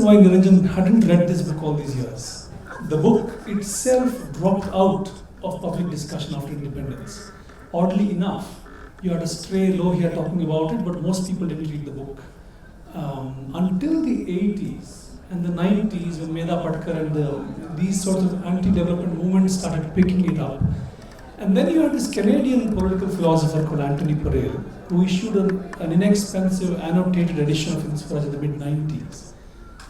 why Niranjan hadn't read this book all these years. The book itself dropped out of public discussion after independence. Oddly enough, you had a stray low here talking about it, but most people didn't read the book. Until the 80s and the 90s, when Medha Patkar and these sorts of anti-development movements started picking it up. And then you had this Canadian political philosopher called Anthony Parel, who issued an inexpensive annotated edition of Hind Swaraj in the mid-90s.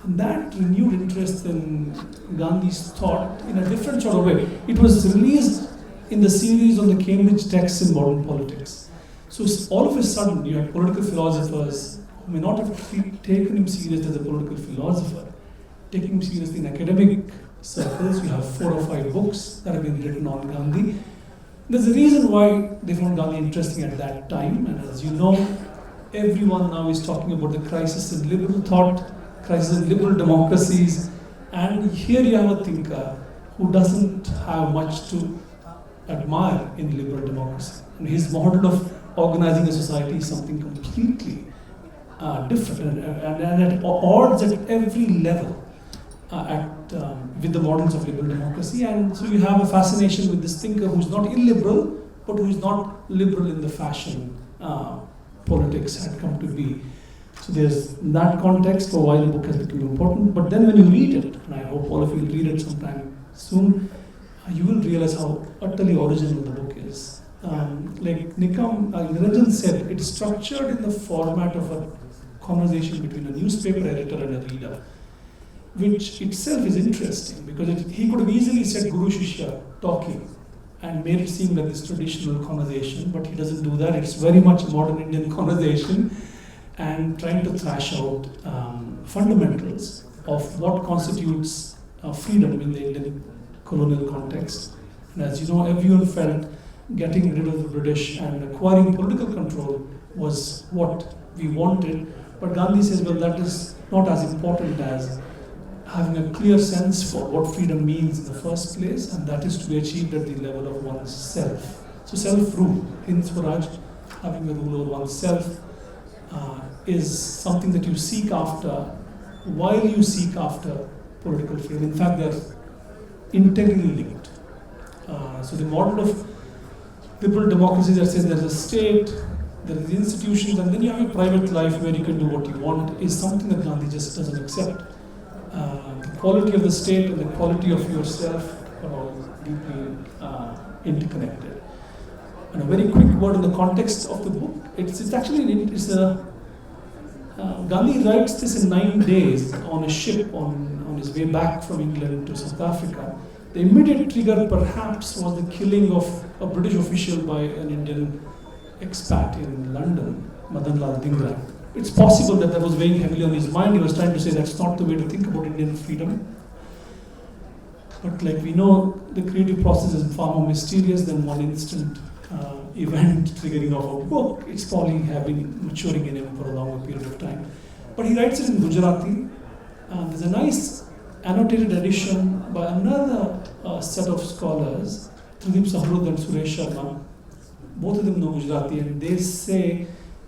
And that renewed interest in Gandhi's thought in a different sort of way. It was released in the series on the Cambridge texts in modern politics. So all of a sudden, you had political philosophers who may not have taken him seriously as a political philosopher, taking him seriously in academic circles. You have 4 or 5 books that have been written on Gandhi. There's a reason why they found Gandhi interesting at that time, and as you know, everyone now is talking about the crisis in liberal thought, crisis in liberal democracies, and here you have a thinker who doesn't have much to admire in liberal democracy. And his model of organizing a society is something completely different and at odds at every level with the models of liberal democracy. And so you have a fascination with this thinker who's not illiberal, but who is not liberal in the fashion politics had come to be. So there's that context for why the book has become important. But then when you read it, and I hope all of you will read it sometime soon, you will realize how utterly original the book is. Like Niranjan said, it's structured in the format of a conversation between a newspaper editor and a reader, which itself is interesting because he could have easily said Guru Shishya talking and made it seem like this traditional conversation, but he doesn't do that. It's very much a modern Indian conversation and trying to thrash out fundamentals of what constitutes freedom in the Indian colonial context. And as you know, everyone felt getting rid of the British and acquiring political control was what we wanted. But Gandhi says, well, that is not as important as having a clear sense for what freedom means in the first place, and that is to be achieved at the level of one's self. So self-rule, Hind Swaraj, having a rule over oneself, is something that you seek after while you seek after political freedom. In fact, they are integrally linked. So the model of liberal democracy that says there's a state, there are the institutions, and then you have a private life where you can do what you want is something that Gandhi just doesn't accept. The quality of the state and the quality of yourself are all deeply interconnected. And a very quick word in the context of the book. Gandhi writes this in 9 days on a ship on his way back from England to South Africa. The immediate trigger perhaps was the killing of a British official by an Indian expat in London, Madan Lal Dhingra. It's possible that was weighing heavily on his mind. He was trying to say that's not the way to think about Indian freedom. But like we know, the creative process is far more mysterious than one instant event triggering off a book. It's probably have been maturing in him for a longer period of time. But he writes it in Gujarati. There's a nice annotated edition by another set of scholars, Tridip Sahrud and Suresh Sharma. Both of them know Gujarati, and they say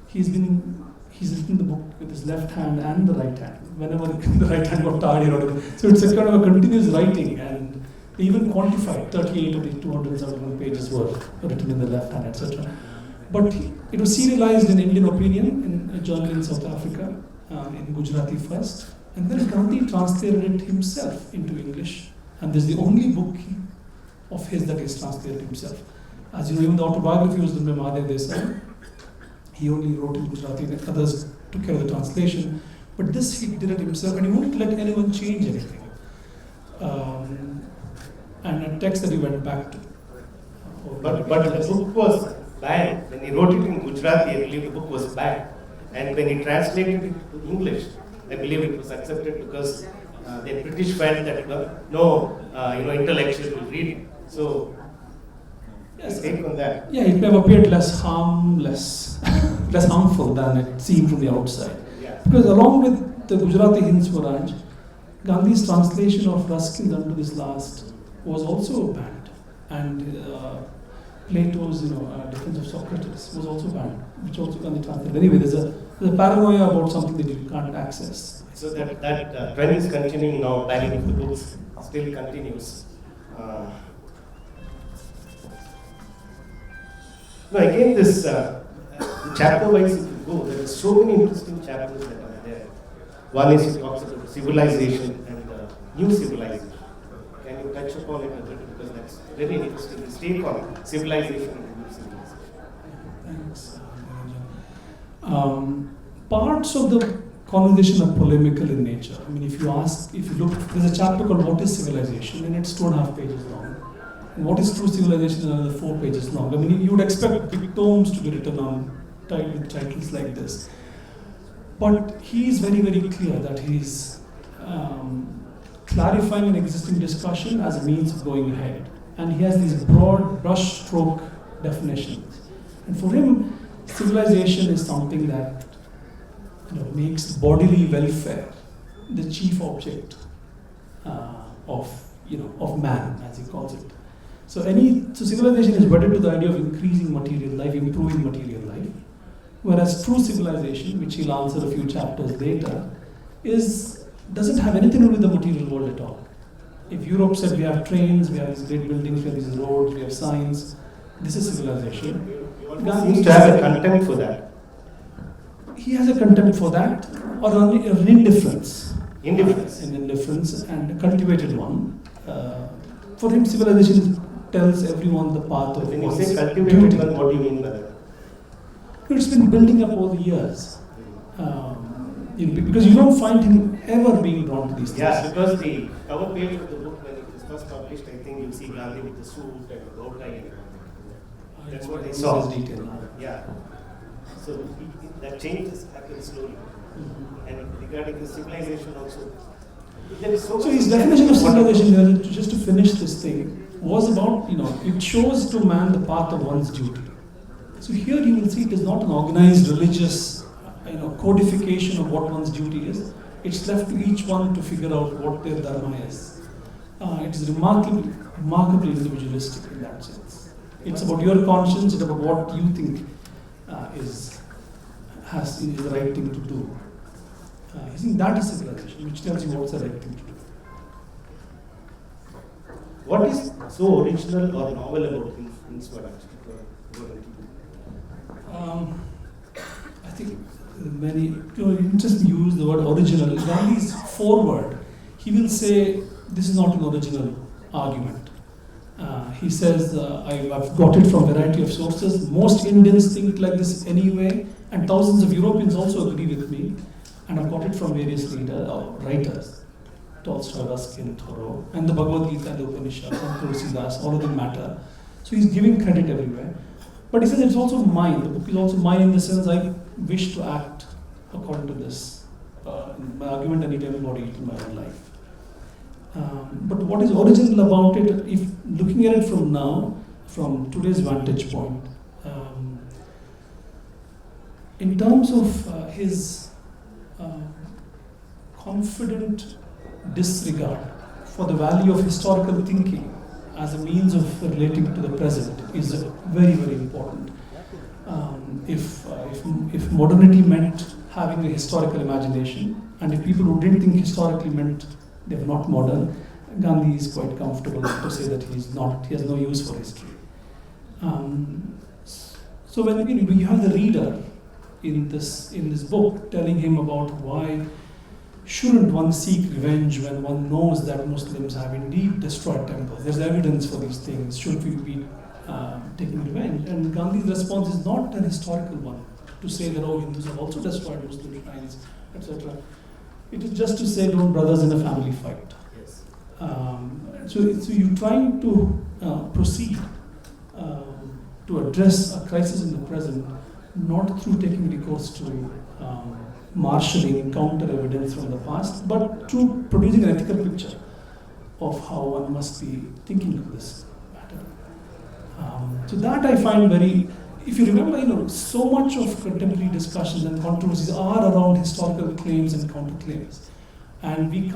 he's written the book with his left hand and the right hand. Whenever the right hand got tired, he wrote it. So it's a kind of a continuous writing, and they even quantified 38 of the 271 pages were written in the left hand, etc. But it was serialized in Indian Opinion in a journal in South Africa, in Gujarati first, and then Gandhi translated it himself into English, and this is the only book of his that is translated himself. As you know, even the autobiography was done by Mahadev Desai. He only wrote in Gujarati, and others took care of the translation. But this he did it himself, and he wouldn't let anyone change anything. And a text that he went back to. But the book was banned. When he wrote it in Gujarati, I believe the book was banned. And when he translated it to English, I believe it was accepted because the British felt that no intellectual will read it. So, yes, take on that. Yeah, it may have appeared less harmful than it seemed from the outside. Yeah. Because along with the Gujarati Hind Swaraj, Gandhi's translation of Ruskin's Unto This Last was also banned. And Plato's defense of Socrates was also banned, which also Gandhi translated. Anyway, there's a paranoia about something that you can't access. So that trend is continuing now. Banning of the books still continues. No, again, this chapter-wise, if you go, there are so many interesting chapters that are there. One is it talks about civilization and new civilization. Can you touch upon it a little, because that's very interesting. This take on civilization and new civilization. Thanks, Niranjan. Parts of the conversation are polemical in nature. I mean, if you look, there's a chapter called "What is Civilization?" and it's 2.5 pages long. And "What is True Civilization?" is another 4 pages long. I mean, you would expect big tomes to be written on with titles like this. But he is very, very clear that he's clarifying an existing discussion as a means of going ahead. And he has these broad brushstroke definitions. And for him, civilization is something that makes bodily welfare the chief object of man, as he calls it. So civilization is wedded to the idea of increasing material life, improving material life. Whereas true civilization, which he'll answer a few chapters later, doesn't have anything to do with the material world at all. If Europe said we have trains, we have these great buildings, we have these roads, we have signs, this is civilization. Gandhi seems to have a contempt for that. He has a contempt for that, or an indifference. Indifference. An indifference, and a cultivated one. For him, civilization tells everyone the path of when you say cultivated one, what do you mean by that? It's been building up over the years. Because you don't find him ever being drawn to these things. Yeah, because the cover page of the book, when it was first published, I think you see Gandhi with the suit and the bow tie. That's what I saw. Detail. Yeah. So that change has happened slowly. Mm-hmm. And regarding the civilization also. So his definition of civilization, just to finish this thing, was about, it shows to man the path of one's duty. So here you will see it is not an organized religious codification of what one's duty is. It's left to each one to figure out what their dharma is. It is remarkably individualistic in that sense. It's about your conscience, it's about what you think is the right thing to do. I think that is civilization, which tells you what's the right thing to do. What is so original or novel about Hind Swaraj? I think many, just use the word original. Gandhi's forward, he will say this is not an original argument. He says, I've got it from a variety of sources. Most Indians think like this anyway, and thousands of Europeans also agree with me. And I've got it from various writers, Tolstoy, Ruskin, Thoreau, and the Bhagavad Gita, the Upanishads, and Tulsidas, all of them matter. So he's giving credit everywhere. But he says it's also mine. The book is also mine in the sense I wish to act according to this. My argument, I need to embody it in my own life. But what is original about it, if looking at it from now, from today's vantage point, in terms of his confident disregard for the value of historical thinking as a means of relating to the present is very, very important. If modernity meant having a historical imagination, and if people who didn't think historically meant they were not modern, Gandhi is quite comfortable to say that he has no use for history. So when you have the reader in this book telling him about why shouldn't one seek revenge when one knows that Muslims have indeed destroyed temples? There's evidence for these things. Should we be taking revenge? And Gandhi's response is not an historical one to say that Hindus have also destroyed Muslim shrines, etc. It is just to say don't brothers in a family fight. Yes. So you're trying to proceed to address a crisis in the present, not through taking recourse to marshalling counter evidence from the past, but through producing an ethical picture of how one must be thinking of this matter. So that I find very, if you remember, so much of contemporary discussions and controversies are around historical claims and counterclaims, and we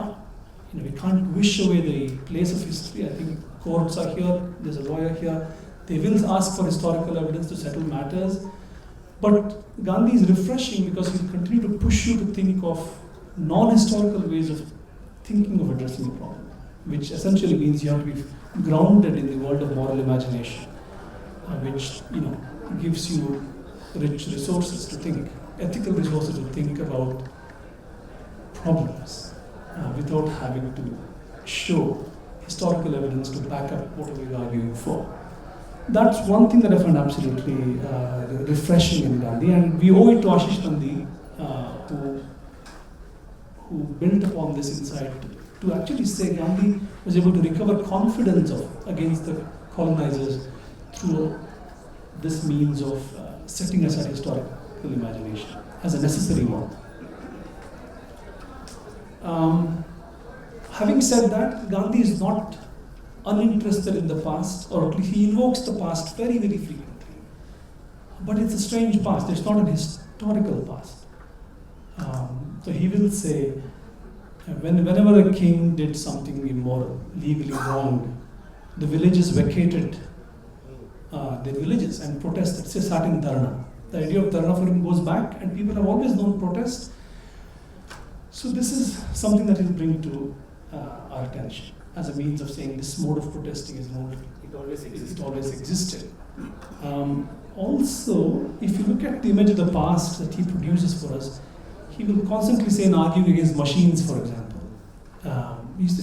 can't wish away the place of history. I think courts are here. There's a lawyer here. They will ask for historical evidence to settle matters. But Gandhi is refreshing because he will continue to push you to think of non-historical ways of thinking of addressing the problem, which essentially means you have to be grounded in the world of moral imagination, which gives you rich resources to think, ethical resources to think about problems without having to show historical evidence to back up what we're arguing for. That's one thing that I find absolutely refreshing in Gandhi, and we owe it to Ashish Nandi, who built upon this insight to actually say Gandhi was able to recover confidence against the colonizers through this means of setting aside historical imagination as a necessary one. Having said that, Gandhi is not uninterested in the past, or at least he invokes the past very, very frequently. But it's a strange past, it's not an historical past. So he will say, whenever a king did something immoral, legally wrong, the villages vacated their villages and protested, say sat in dharna. The idea of dharna for him goes back, and people have always known protest. So this is something that he'll bring to our attention as a means of saying this mode of protesting is not, it always existed. Also, if you look at the image of the past that he produces for us, he will constantly say in arguing against machines, for example.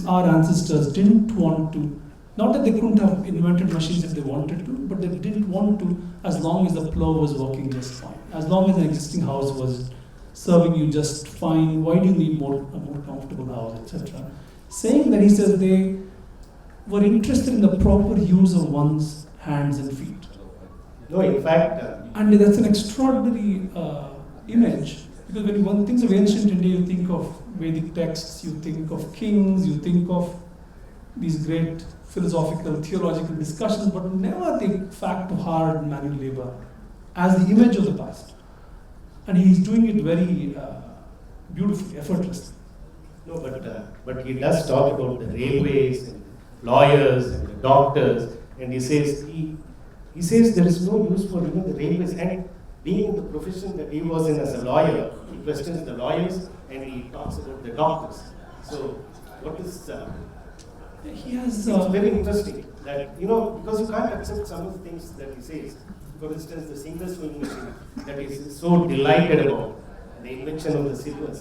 Our ancestors didn't want to, not that they couldn't have invented machines if they wanted to, but they didn't want to as long as the plow was working just fine. As long as an existing house was serving you just fine, why do you need a more comfortable house, etc. Saying that, he says they were interested in the proper use of one's hands and feet. No, in fact... and that's an extraordinary image, because when one thinks of ancient India, you think of Vedic texts, you think of kings, you think of these great philosophical, theological discussions, but never the fact of hard manual labor as the image of the past. And he's doing it very beautifully, effortlessly. No, but he does talk about the railways and lawyers and the doctors, and he says there is no use for even the railways, and being in the profession that he was in as a lawyer, he questions the lawyers and he talks about the doctors. So what is he has it's very interesting that, because you can't accept some of the things that he says. For instance, the single sewing machine that is so delighted about, the invention of the single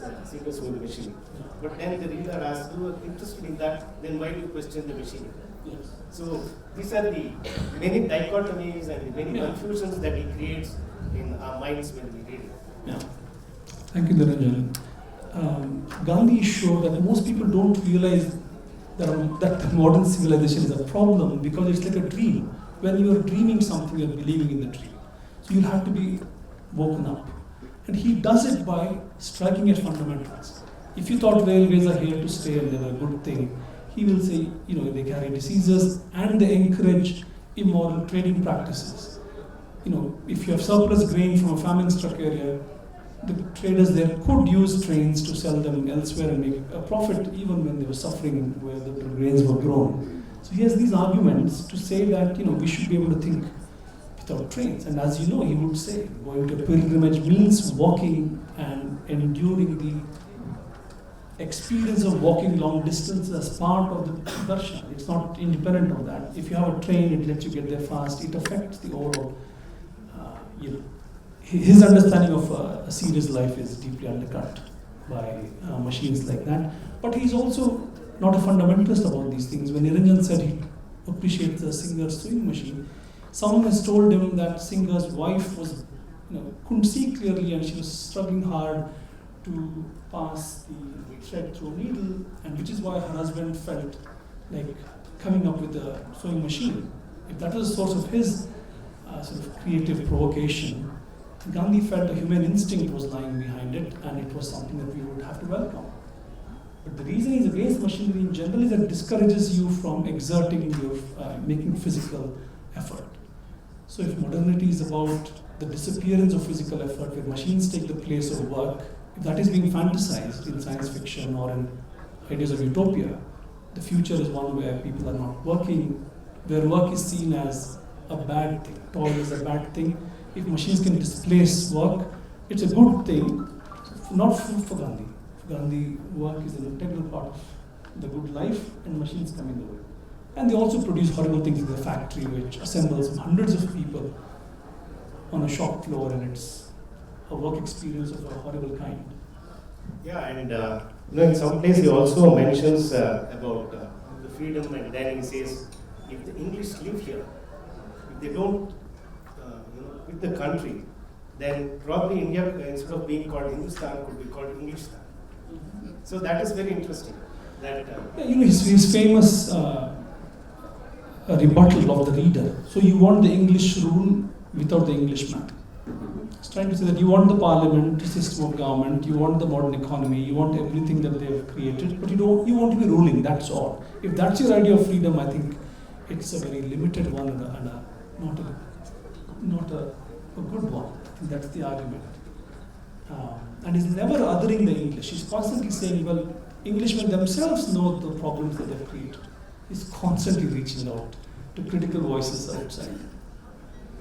sewing machine. But then the reader asks, you are interested in that, then why do you question the machine? Yes. So these are the many dichotomies and the many confusions that he creates in our minds when we read it. Yeah. Thank you, Niranjan. Gandhi showed that most people don't realize that modern civilization is a problem because it's like a dream. When you're dreaming something, you're believing in the dream. So you'll have to be woken up. And he does it by striking at fundamentals. If you thought railways are here to stay and they're a good thing, he will say, they carry diseases and they encourage immoral trading practices. If you have surplus grain from a famine-struck area, the traders there could use trains to sell them elsewhere and make a profit even when they were suffering where the grains were grown. So he has these arguments to say that we should be able to think without trains. And as you know, he would say going to a pilgrimage means walking and enduring the experience of walking long distances as part of the darshan. It's not independent of that. If you have a train, it lets you get there fast. It affects the overall, his understanding of a serious life is deeply undercut by machines like that. But he's also not a fundamentalist about these things. When Niranjan said he appreciates the Singer's sewing machine, someone has told him that Singer's wife was, couldn't see clearly and she was struggling hard to pass the thread through a needle, and which is why her husband felt like coming up with a sewing machine. If that was the source of his sort of creative provocation, Gandhi felt a human instinct was lying behind it, and it was something that we would have to welcome. But the reason he's against machinery in general is that it discourages you from exerting your, making physical effort. So if modernity is about the disappearance of physical effort, where machines take the place of work, if that is being fantasized in science fiction or in ideas of utopia, the future is one where people are not working, where work is seen as a bad thing. Toil is a bad thing. If machines can displace work, it's a good thing. Not for Gandhi. For Gandhi, work is an integral part of the good life, and machines come in the way. And they also produce horrible things in the factory, which assembles hundreds of people on a shop floor, and it's a work experience of a horrible kind. Yeah, and in some place he also mentions about the freedom, and then he says, if the English live here, if they don't, quit the country, then probably India, instead of being called Hindustan, could be called Englistan. So that is very interesting. That his famous rebuttal of the reader. So you want the English rule without the Englishman. He's trying to say that you want the parliament, system of government, you want the modern economy, you want everything that they have created, but you want to be ruling. That's all. If that's your idea of freedom, I think it's a very limited one and not a good one. I think that's the argument. And he's never othering the English. He's constantly saying, well, Englishmen themselves know the problems that they've created. He's constantly reaching out to critical voices outside.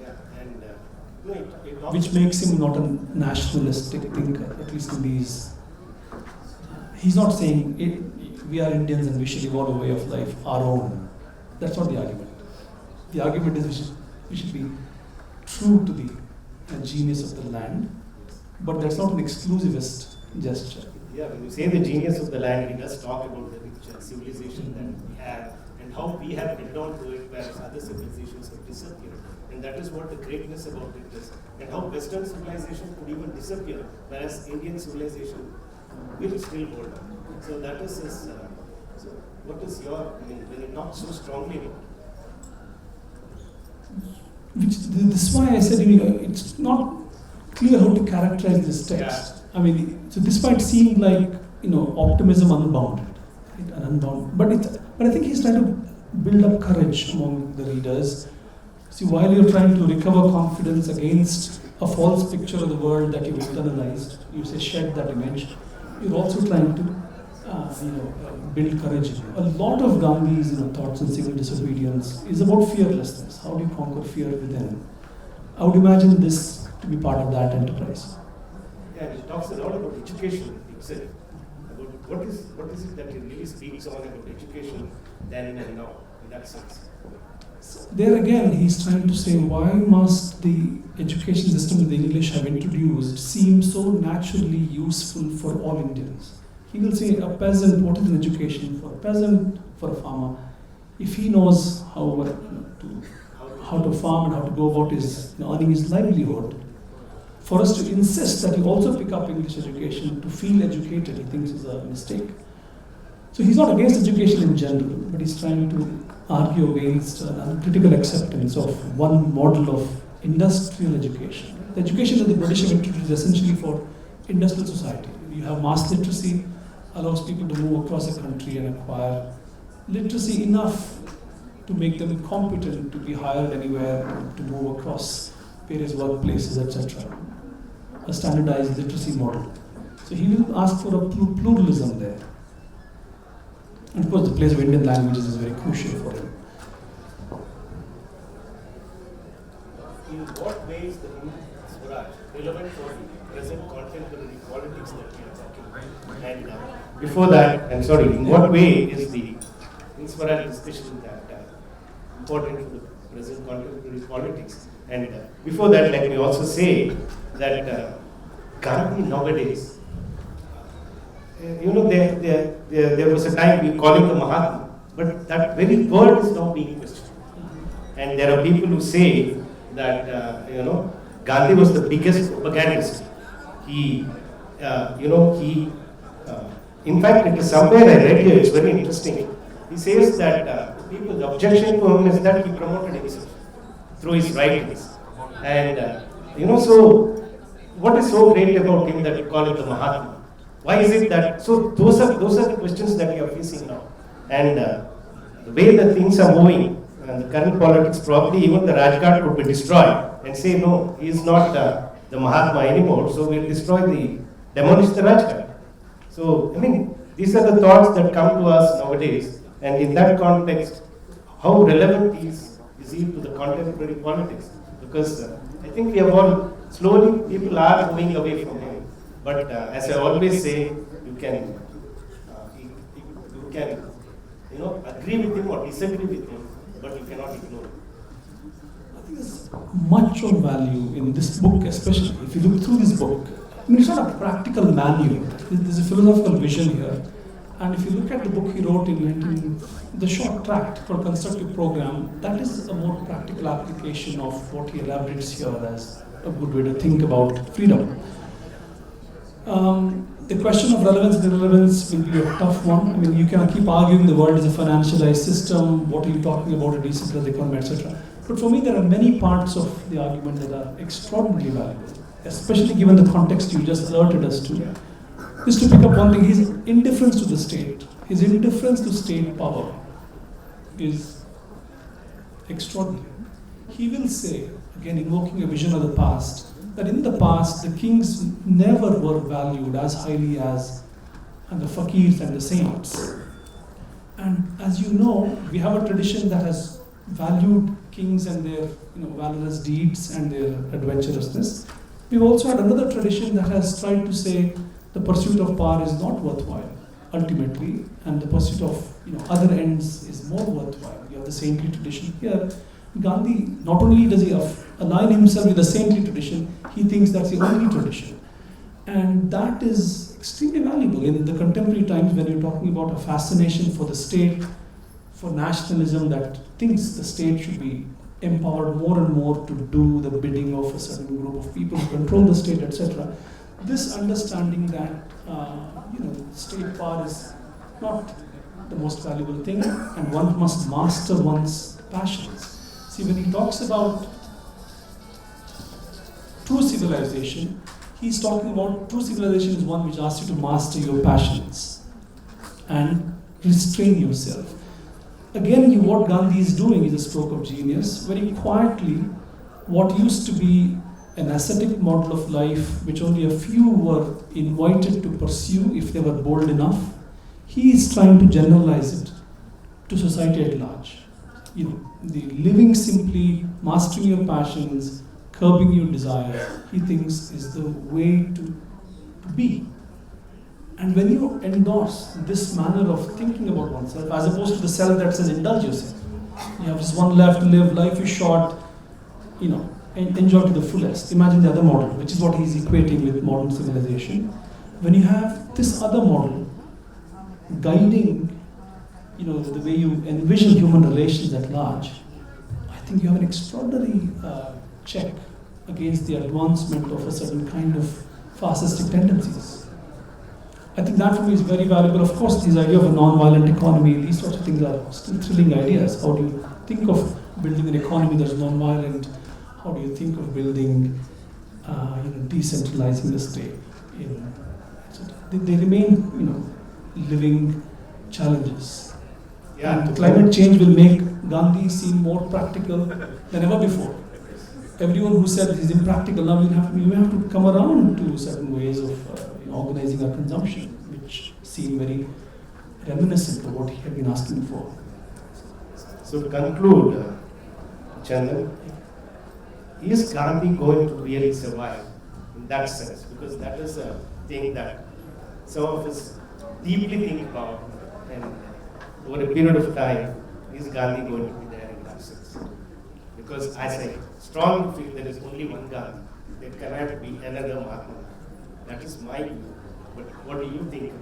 Yeah, and which makes him not a nationalistic thinker, at least in these. He's not saying we are Indians and we should evolve a way of life our own. That's not the argument. The argument is we should be true to the genius of the land, but that's not an exclusivist gesture. Yeah, when you say the genius of the land, he does talk about the rich civilization that we have and how we have held on to it, whereas other civilizations have disappeared. And that is what the greatness about it is. And how Western civilization could even disappear, whereas Indian civilization will still hold on. So that is his. So what is your, when you talk so strongly about it? This is why I said, it's not clear how to characterize this text. Yeah. So this might seem like, optimism unbounded, but I think he's trying to build up courage among the readers. See, while you're trying to recover confidence against a false picture of the world that you've internalized, you say shed that image, you're also trying to build courage. A lot of Gandhi's thoughts on civil disobedience is about fearlessness. How do you conquer fear within? I would imagine this to be part of that enterprise. Yeah, he talks a lot about education itself. About what is it that he really speaks on about education then and now, in that sense. There again, he's trying to say, why must the education system that the English have introduced seem so naturally useful for all Indians? He will say a peasant, what is an education for a peasant, for a farmer? If he knows how to farm and how to go about his earning his livelihood, for us to insist that he also pick up English education to feel educated, he thinks is a mistake. So he's not against education in general, but he's trying to argue against critical acceptance of one model of industrial education. The education that the British have introduced is essentially for industrial society. You have mass literacy, allows people to move across a country and acquire literacy enough to make them competent to be hired anywhere, to move across various workplaces, etc. A standardized literacy model. So he will ask for a pluralism there. And of course, the place of Indian languages is very crucial for him. In what way is the Hind Swaraj relevant for present contemporary politics that we are talking about? And before that, in what way is the Hind Swaraj discussion that important for the present contemporary politics? And before that, let me also say that Gandhi nowadays, there was a time we call him the Mahatma, but that very word is now being questioned. And there are people who say that Gandhi was the biggest propagandist. In fact, it is somewhere I read here, it's very interesting. He says that people's objection to him is that he promoted himself through his writings. And so what is so great about him that we call him the Mahatma? Why is it that? So those are the questions that we are facing now. And the way that things are moving, and the current politics, probably even the Rajghat could be destroyed and say, no, he is not the Mahatma anymore, so we'll demolish the Rajghat. So, these are the thoughts that come to us nowadays. And in that context, how relevant is is he to the contemporary politics? Because I think we have all, slowly people are moving away from him. But as I always say, you can agree with him or disagree with him, but you cannot ignore him. I think there's much of value in this book, especially if you look through this book. I mean, it's not a practical manual. There's a philosophical vision here. And if you look at the book he wrote in the short tract called Constructive Program, that is a more practical application of what he elaborates here as a good way to think about freedom. The question of relevance and irrelevance will be a tough one. I mean, you can keep arguing the world is a financialized system, what are you talking about, a decentralized economy, etc. But for me, there are many parts of the argument that are extraordinarily valuable, especially given the context you just alerted us to. Just to pick up one thing, his indifference to the state, his indifference to state power is extraordinary. He will say, again invoking a vision of the past, that in the past the kings never were valued as highly as and the fakirs and the saints. And as you know, we have a tradition that has valued kings and their valorous deeds and their adventurousness. We've also had another tradition that has tried to say the pursuit of power is not worthwhile ultimately, and the pursuit of other ends is more worthwhile. You have the saintly tradition here. Gandhi, not only does he align himself with the saintly tradition, he thinks that's the only tradition. And that is extremely valuable in the contemporary times when you're talking about a fascination for the state, for nationalism that thinks the state should be empowered more and more to do the bidding of a certain group of people who control the state, etc. This understanding that state power is not the most valuable thing, and one must master one's passions. See, when he talks about true civilization, he's talking about true civilization is one which asks you to master your passions and restrain yourself. Again, what Gandhi is doing is a stroke of genius. Very quietly, what used to be an ascetic model of life, which only a few were invited to pursue if they were bold enough, he is trying to generalize it to society at large. The living simply, mastering your passions, curbing your desires, he thinks is the way to be. And when you endorse this manner of thinking about oneself, as opposed to the self that says indulge yourself, you have just one life to live, life is short, and enjoy to the fullest. Imagine the other model, which is what he's equating with modern civilization. When you have this other model guiding, the way you envision human relations at large, I think you have an extraordinary check against the advancement of a certain kind of fascistic tendencies. I think that for me is very valuable. Of course, this idea of a non-violent economy, these sorts of things are still thrilling ideas. How do you think of building an economy that's non-violent? How do you think of building, decentralizing the state? They remain, living challenges. Yeah. And climate change will make Gandhi seem more practical than ever before. Everyone who said he's impractical, now we have to come around to certain ways of organizing our consumption, which seem very reminiscent of what he had been asking for. So to conclude, Chandan, is Gandhi going to really survive in that sense? Because that is a thing that some of us deeply think about, and over a period of time, is Gandhi going to be there in that sense? Because as I strongly feel there is only one Gandhi, there cannot be another Mahatma. That is my view. But what do you think,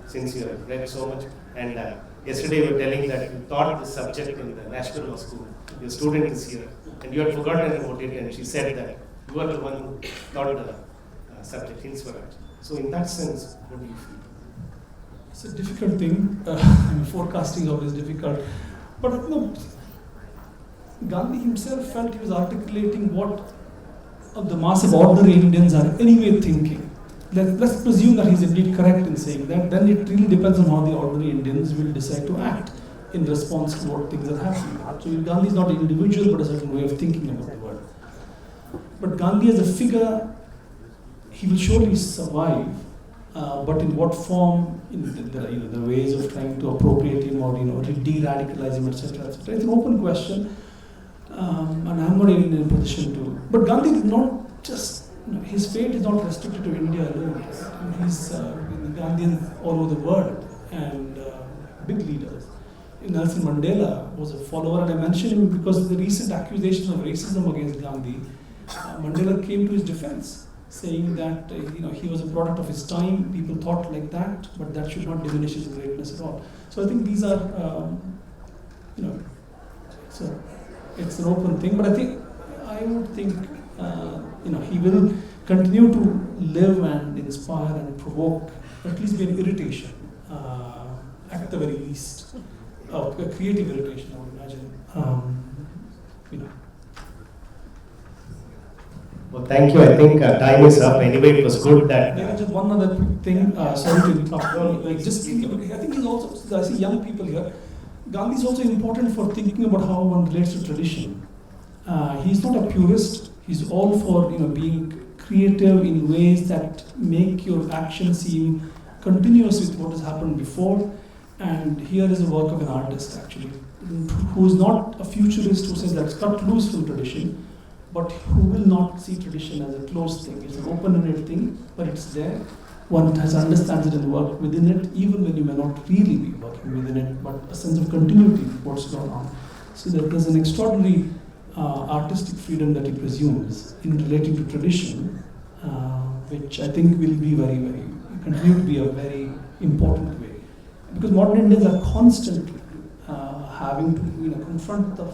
since you have read so much? And yesterday you were telling that you taught the subject in the National Law School. Your student is here, and you had forgotten about it, and she said that you are the one who taught the subject, Hind Swaraj. So in that sense, what do you feel? It's a difficult thing. Forecasting is always difficult. But Gandhi himself felt he was articulating what the mass of ordinary Indians are anyway thinking. Let's presume that he's indeed correct in saying that. Then it really depends on how the ordinary Indians will decide to act in response to what things are happening. So Gandhi is not an individual, but a certain way of thinking about the world. But Gandhi as a figure, he will surely survive. But in what form? The ways of trying to appropriate him or de-radicalize him, etc., etc. It's an open question. and I'm not even in a position to. But Gandhi did not just, his fate is not restricted to India alone. He's Gandhian all over the world and big leaders. Nelson Mandela was a follower, and I mention him because of the recent accusations of racism against Gandhi. Mandela came to his defense, saying that he was a product of his time. People thought like that, but that should not diminish his greatness at all. So I think these are, it's an open thing. But I would think, he will continue to live and inspire and provoke, at least be an irritation, at the very least, a creative irritation, I would imagine. Well, thank you. I think time is up. Anyway, it was good that. Maybe just one other quick thing. Sorry to interrupt. I think he's also. I see young people here. Gandhi is also important for thinking about how one relates to tradition. He's not a purist. He's all for being creative in ways that make your action seem continuous with what has happened before. And here is a work of an artist actually, who is not a futurist who says that's cut loose from tradition, but who will not see tradition as a closed thing. It's an open-ended thing, but it's there. One has understands it and work within it, even when you may not really be working within it, but a sense of continuity of what's going on. So there's an extraordinary artistic freedom that he presumes in relating to tradition, which I think will be continue to be a very important way. Because modern Indians are constantly having to confront the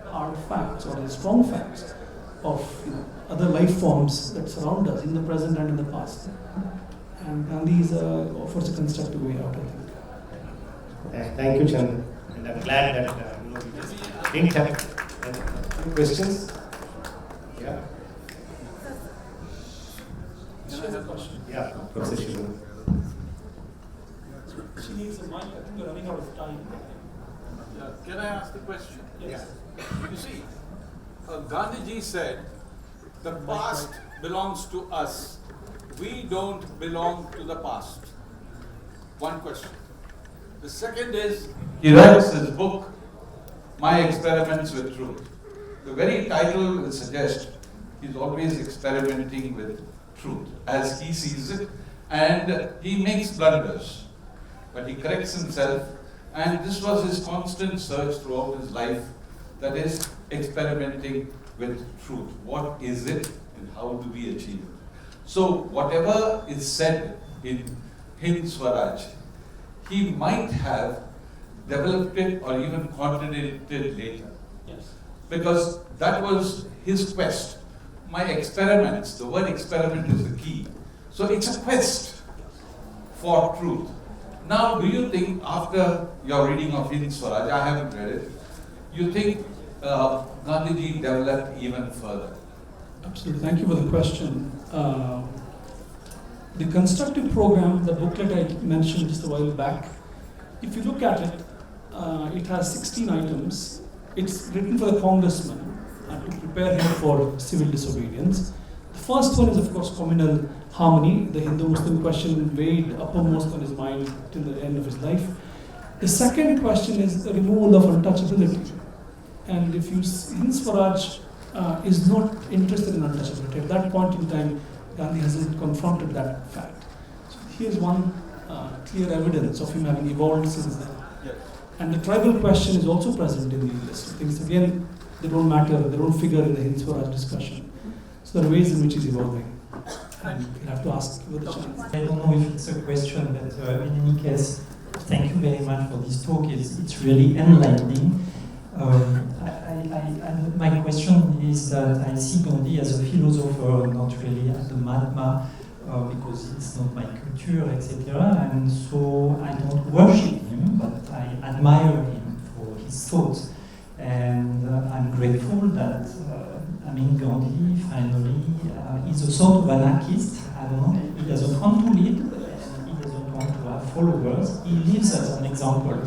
hard facts or the strong facts of other life forms that surround us in the present and in the past. And Gandhi offers a constructive way out, I think. Thank you, Chandan. And I'm glad that you just didn't have questions. Yeah. She has a question. Yeah, Professor Shiv. She needs a mic. I think we're running out of time. Yeah. Can I ask the question? Yes. You see, Gandhiji said, the past belongs to us. We don't belong to the past. One question. The second is, he writes his book, My Experiments with Truth. The very title will suggest he's always experimenting with truth as he sees it, and he makes blunders, but he corrects himself, and this was his constant search throughout his life, that is, experimenting with truth. What is it and how do we achieve it? So whatever is said in Hind Swaraj, he might have developed it or even contradicted later. Yes. Because that was his quest. My experiments, the word experiment is the key. So it's a quest for truth. Now, do you think after your reading of Hind Swaraj, I haven't read it, you think Gandhiji developed even further? Absolutely. Thank you for the question. The constructive program, the booklet I mentioned just a while back, if you look at it, it has 16 items. It's written for the congressman to prepare him for civil disobedience. The first one is, of course, communal harmony. The Hindu-Muslim question weighed uppermost on his mind till the end of his life. The second question is the removal of untouchability. And if you, Hind Swaraj is not interested in untouchability. At that point in time, Gandhi hasn't confronted that fact. So here's one clear evidence of him having evolved since then. Yes. And the tribal question is also present in the list of things. Again, they don't matter, they don't figure in the Hind Swaraj discussion. So there are ways in which he's evolving. And you'll have to ask with the chance. I don't know if it's a question, but in any case, thank you very much for this talk. It's really enlightening. My question is that I see Gandhi as a philosopher, not really as a Mahatma, because it's not my culture, etc. And so I don't worship him, but I admire him for his thoughts. And I'm grateful that, Gandhi finally is a sort of anarchist. I don't know, he doesn't want to lead, and he doesn't want to have followers. He lives as an example.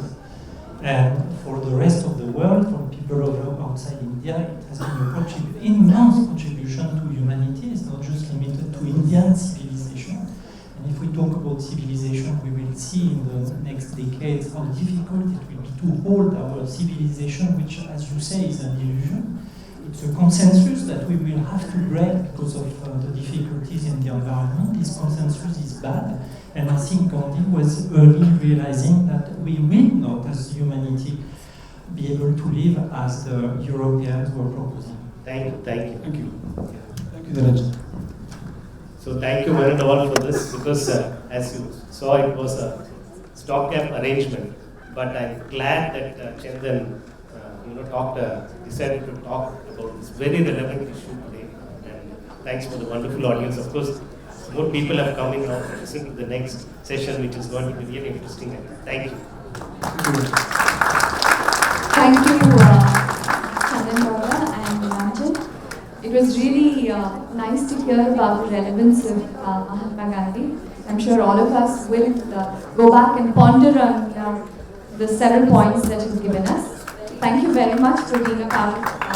And for the rest of the world, for people outside India, it has been an immense contribution to humanity. It's not just limited to Indian civilization. And if we talk about civilization, we will see in the next decades how difficult it will be to hold our civilization, which, as you say, is an illusion. it's a consensus that we will have to break because of the difficulties in the environment. This consensus is bad, and I think Gandhi was early realizing that we will not, as humanity, be able to live as the Europeans were proposing. Thank you, thank you. Thank you. Yeah. Thank you, Dhananjay. So thank you one and all for this, because as you saw, it was a stopgap arrangement. But I'm glad that Chandan, decided to talk about this very relevant issue today. And thanks for the wonderful audience. Of course, more people have come in now to listen to the next session, which is going to be really interesting. And thank you. Thank you, Chandan Gowda and Dhananjay. It was really nice to hear about the relevance of Mahatma Gandhi. I'm sure all of us will go back and ponder on the several points that you've given us. Thank you very much for being a part of